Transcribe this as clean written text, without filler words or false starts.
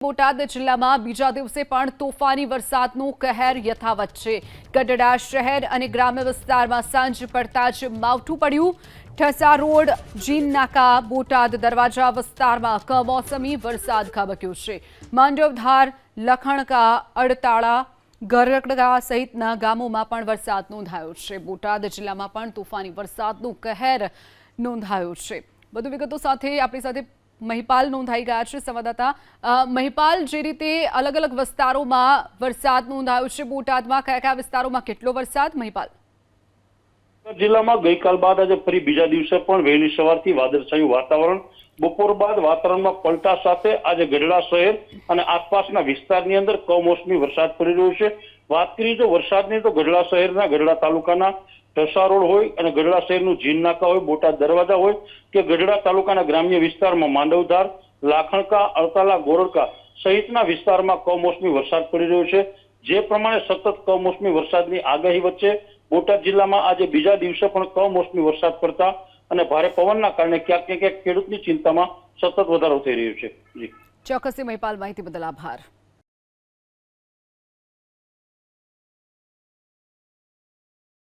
બોટાદ જિલ્લામાં બીજા દિવસે પણ તોફાની વરસાદનું કહેર યથાવત છે। ગઢડા શહેર અને ગ્રામ્ય વિસ્તારમાં સાંજ પડતા જ માવઠું પડ્યું। ઠસા રોડ, જીન નાકા, બોટાદ દરવાજા વિસ્તારમાં કમોસમી વરસાદ ખાબક્યો છે। માંડવધાર, લખણકા, અડતાળા, ગરગડા સહિતના ગામોમાં પણ વરસાદ નોંધાયો છે। બોટાદ જિલ્લામાં પણ તોફાની વરસાદનું કહેર નોંધાયો છે। વધુ વિગતો સાથે આપણી સાથે મહિપાલ નોંધાઈ ગયા છે। સંવાદદાતા મહિપાલ, જે રીતે અલગ અલગ વિસ્તારોમાં વરસાદ નોંધાયો છે, બોટાદમાં કયા કયા વિસ્તારોમાં કેટલો વરસાદ? મહિપાલ, જિલ્લામાં ગઈકાલ બાદ આજે ફરી બીજા દિવસે પણ વહેલી સવારથી વાદળછાયું વાતાવરણ, બપોર બાદ વાતાવરણમાં પલટા સાથે આજે ગઢડા શહેર અને આસપાસના વિસ્તારની અંદર કમોસમી વરસાદ પડી રહ્યો છે। વાત કરીએ તો વરસાદની તો ગઢડા શહેરના ગઢડા તાલુકાના ઠસા રોડ હોય અને ગઢડા શહેરનું જીન નાકા હોય, બોટાદ દરવાજા હોય કે ગઢડા તાલુકાના ગ્રામ્ય વિસ્તારમાં માંડવધાર, લાખણકા, અડતાલા, ગોરડકા સહિતના વિસ્તારમાં કમોસમી વરસાદ પડી રહ્યો છે। જે પ્રમાણે સતત કમોસમી વરસાદની આગાહી વચ્ચે બોટાદ જિલ્લામાં આજે બીજા દિવસે પણ કમોસમી વરસાદ પડતા અને ભારે પવનના કારણે ક્યાંક ને ક્યાંક ખેડૂતની ચિંતામાં સતત વધારો થઈ રહ્યો છે। ચોક્કસથી મહિપાલ, માહિતી બદલ આભાર।